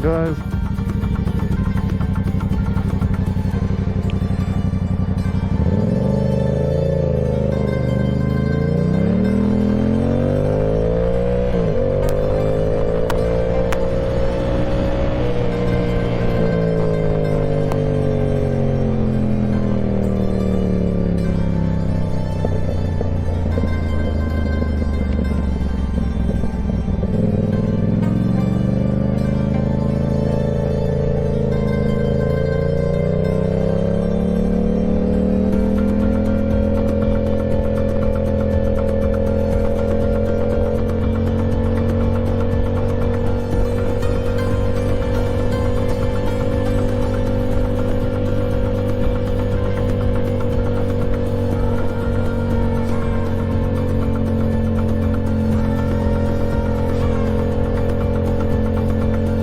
going, guys?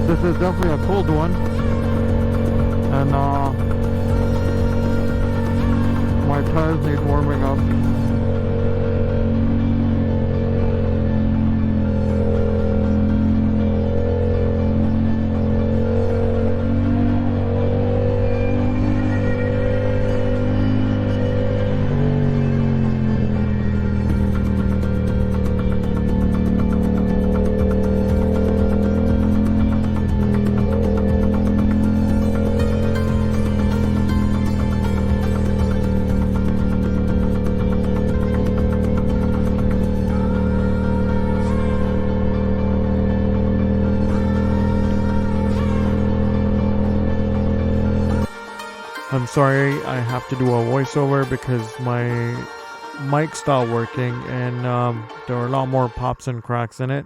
This is definitely a cold one, and my tires need warming up. I'm sorry, I have to do a voiceover because my mic stopped working, and there were a lot more pops and cracks in it.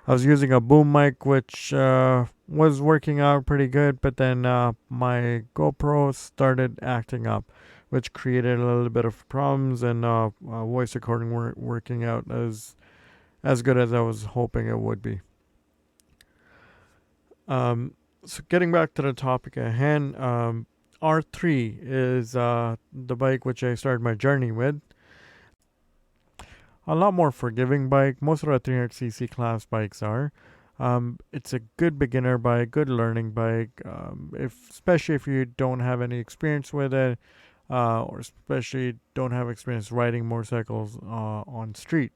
I was using a boom mic, which was working out pretty good, but then my GoPro started acting up, which created a little bit of problems, and voice recording weren't working out as good as I was hoping it would be. So getting back to the topic at hand, R3 is the bike which I started my journey with. A lot more forgiving bike. Most of the 300cc class bikes are. It's a good beginner bike, good learning bike. Especially if you don't have any experience with it, or especially don't have experience riding motorcycles on street.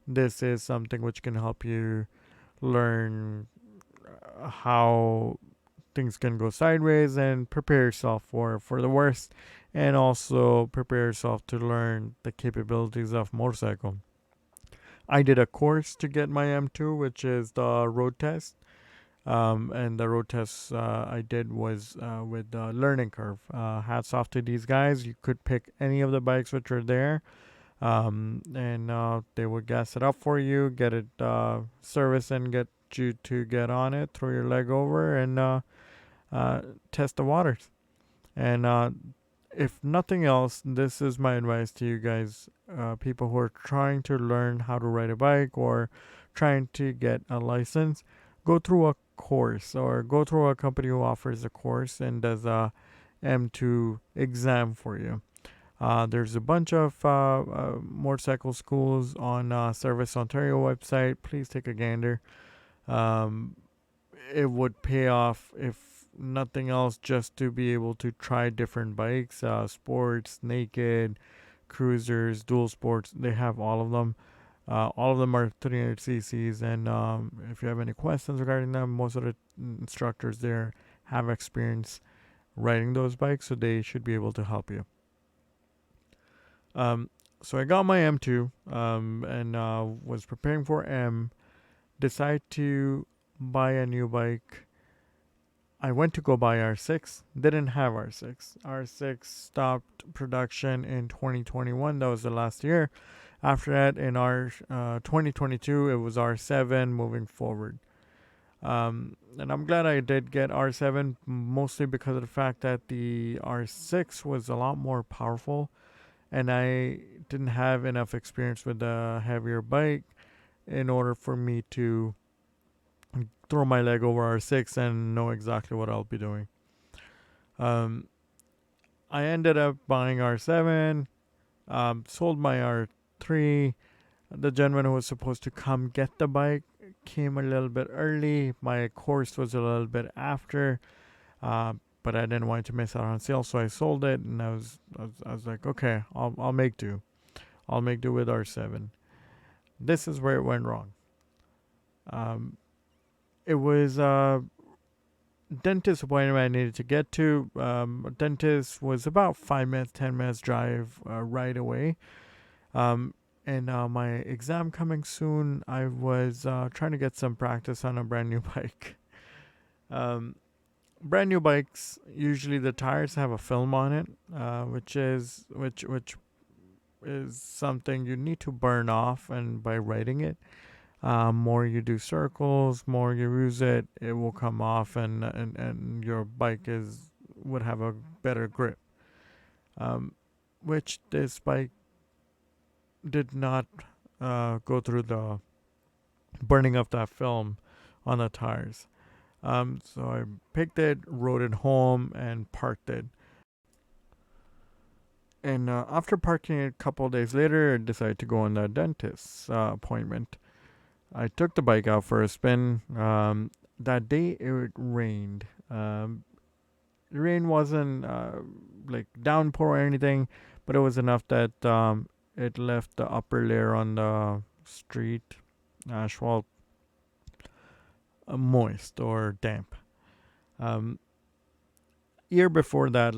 This is something which can help you learn how things can go sideways and prepare yourself for the worst, and also prepare yourself to learn the capabilities of motorcycle. I did a course to get my M2, which is the road test. And the road test I did was with Learning Curve. Hats off to these guys. You could pick any of the bikes which are there, and they would gas it up for you, get it serviced, and get you to get on it, throw your leg over, and test the waters. And if nothing else, this is my advice to you guys, people who are trying to learn how to ride a bike or trying to get a license. Go through a course, or go through a company who offers a course and does a M2 exam for you. There's a bunch of motorcycle schools on Service Ontario website. Please take a gander. Um, it would pay off, if nothing else, just to be able to try different bikes, sports, naked, cruisers, dual sports. They have all of them. All of them are 300 cc's, and if you have any questions regarding them, most of the instructors there have experience riding those bikes, so they should be able to help you. Um, so I got my M2, and was preparing for M. Decide to buy a new bike. I went to go buy R6. Didn't have R6. R6 stopped production in 2021. That was the last year. After that, in our 2022, it was R7 moving forward. And I'm glad I did get R7, mostly because of the fact that the R6 was a lot more powerful, and I didn't have enough experience with the heavier bike in order for me to throw my leg over R6 and know exactly what I'll be doing. Um, I ended up buying R7, sold my R3. The gentleman who was supposed to come get the bike came a little bit early. My course was a little bit after, uh, but I didn't want to miss out on sale, so I sold it. And I was like, okay, I'll make do. I'll make do with R7. This is where it went wrong. Um, it was a dentist appointment I needed to get to. A dentist was about 5 minutes, 10 minutes drive right away. Um, and my exam coming soon. I was trying to get some practice on a brand new bike. Um, Brand new bikes usually the tires have a film on it, which is something you need to burn off, and by riding it, more you do circles, more you use it, it will come off, and your bike is would have a better grip. Um, which this bike did not go through the burning of that film on the tires. So I picked it, rode it home, and parked it. And after parking it a couple of days later, I decided to go on the dentist's appointment. I took the bike out for a spin. That day it rained. The rain wasn't like downpour or anything, but it was enough that it left the upper layer on the street asphalt moist or damp. Um, Year before that,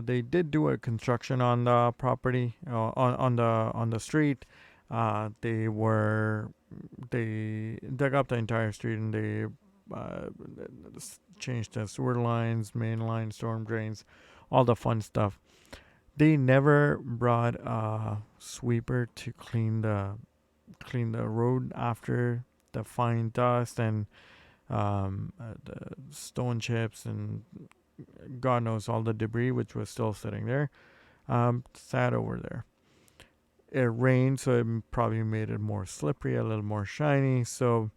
they did do a construction on the property, on the street. They dug up the entire street, and they uh, changed the sewer lines, main lines, storm drains, all the fun stuff. They never brought a sweeper to clean the road after the fine dust and the stone chips and God knows all the debris which was still sitting there. Sat over there. It rained, so it probably made it more slippery, a little more shiny. So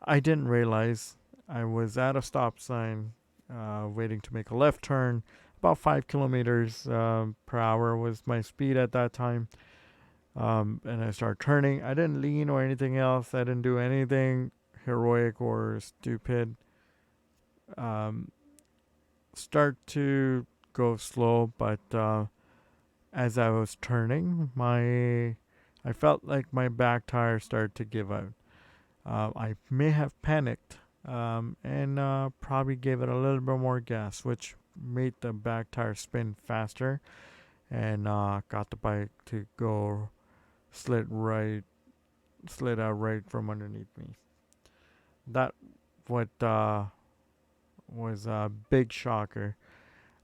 I didn't realize I was at a stop sign, waiting to make a left turn. About 5 kilometers per hour was my speed at that time. And I started turning. I didn't lean or anything else. I didn't do anything heroic or stupid. Um, start to go slow, but as I was turning, I felt like my back tire started to give out. I may have panicked, and probably gave it a little bit more gas, which made the back tire spin faster and got the bike to go slid right slid out right from underneath me. That what was a big shocker.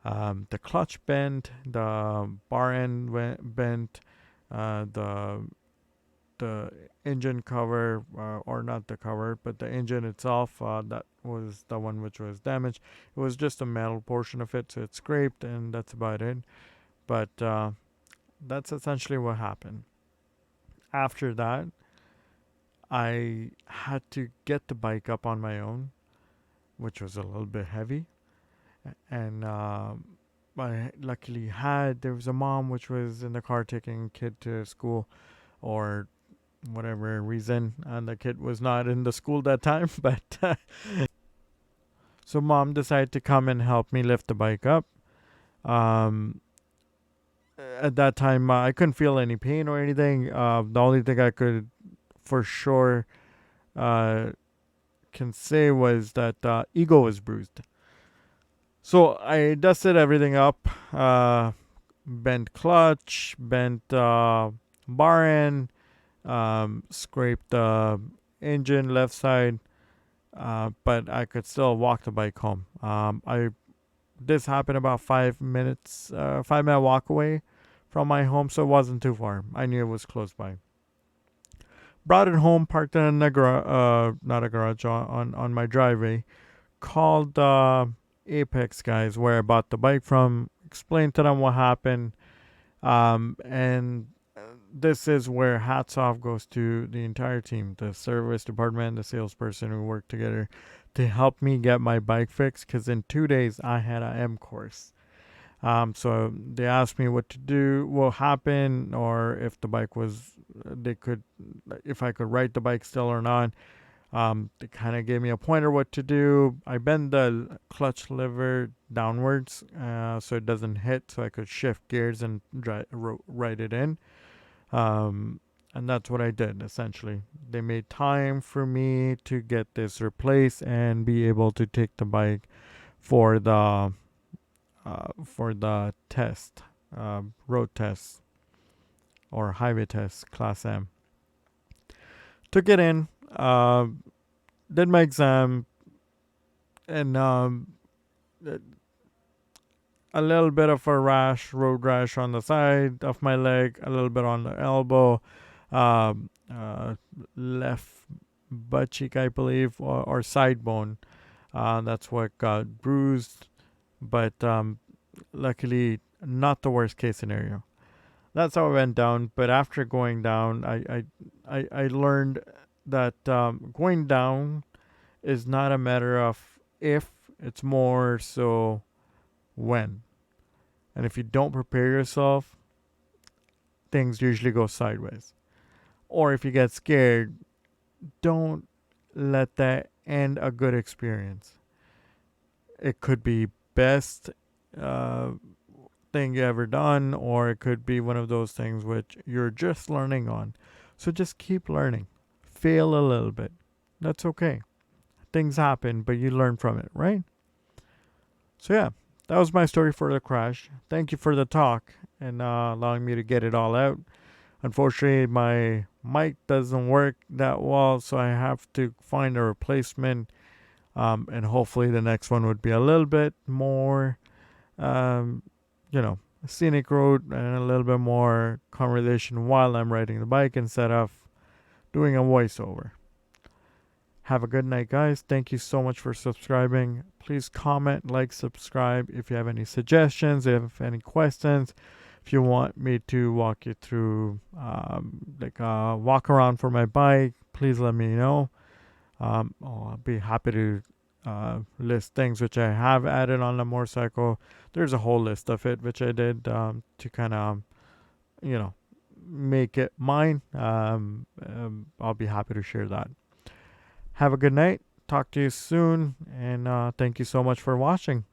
The clutch bent, the bar end bent, the engine cover, or not the cover, but the engine itself, that was the one which was damaged. It was just a metal portion of it, so it scraped, and that's about it. But that's essentially what happened. After that, I had to get the bike up on my own, which was a little bit heavy. And I luckily there was a mom which was in the car taking a kid to school, or whatever reason, and the kid was not in the school that time. But so mom decided to come and help me lift the bike up. Um, at that time, I couldn't feel any pain or anything. The only thing I could for sure uh, can say was that ego was bruised. So I dusted everything up, bent clutch, bent bar end, scraped the engine left side, but I could still walk the bike home. I This happened about 5 minutes, 5 minute walk away from my home, so it wasn't too far. I knew it was close by. Brought it home, parked it in a not a garage, on my driveway. Called Apex guys where I bought the bike from. Explained to them what happened. And this is where hats off goes to the entire team, the service department, the salesperson who worked together to help me get my bike fixed. Because in 2 days I had a M course. So they asked me what to do, what happened, or if the bike was, they could, if I could ride the bike still or not. They kind of gave me a pointer what to do. I bend the clutch lever downwards so it doesn't hit, so I could shift gears and write it in. Um, and that's what I did essentially. They made time for me to get this replaced and be able to take the bike for the test, road test or highway test, class M. Took it in, did my exam, and a little bit of a rash, road rash on the side of my leg, a little bit on the elbow, um, left butt cheek, I believe, or side bone. That's what got bruised, but luckily not the worst case scenario. That's how I went down. But after going down, I learned that going down is not a matter of if, it's more so when. And if you don't prepare yourself, things usually go sideways. Or if you get scared, don't let that end a good experience. It could be best uh, thing you ever done, or it could be one of those things which you're just learning on. So just keep learning. Fail a little bit. That's okay. Things happen, but you learn from it, right? So yeah, that was my story for the crash. Thank you for the talk and allowing me to get it all out. Unfortunately, my mic doesn't work that well, so I have to find a replacement. And hopefully, the next one would be a little bit more, um, you know, scenic road and a little bit more conversation while I'm riding the bike instead of doing a voiceover. Have a good night, guys. Thank you so much for subscribing. Please comment, like, subscribe if you have any suggestions, if you have any questions. If you want me to walk you through, like a walk around for my bike, please let me know. I'll be happy to list things which I have added on the motorcycle. There's a whole list of it which I did to kind of, you know, make it mine. I'll be happy to share that. Have a good night. Talk to you soon. And thank you so much for watching.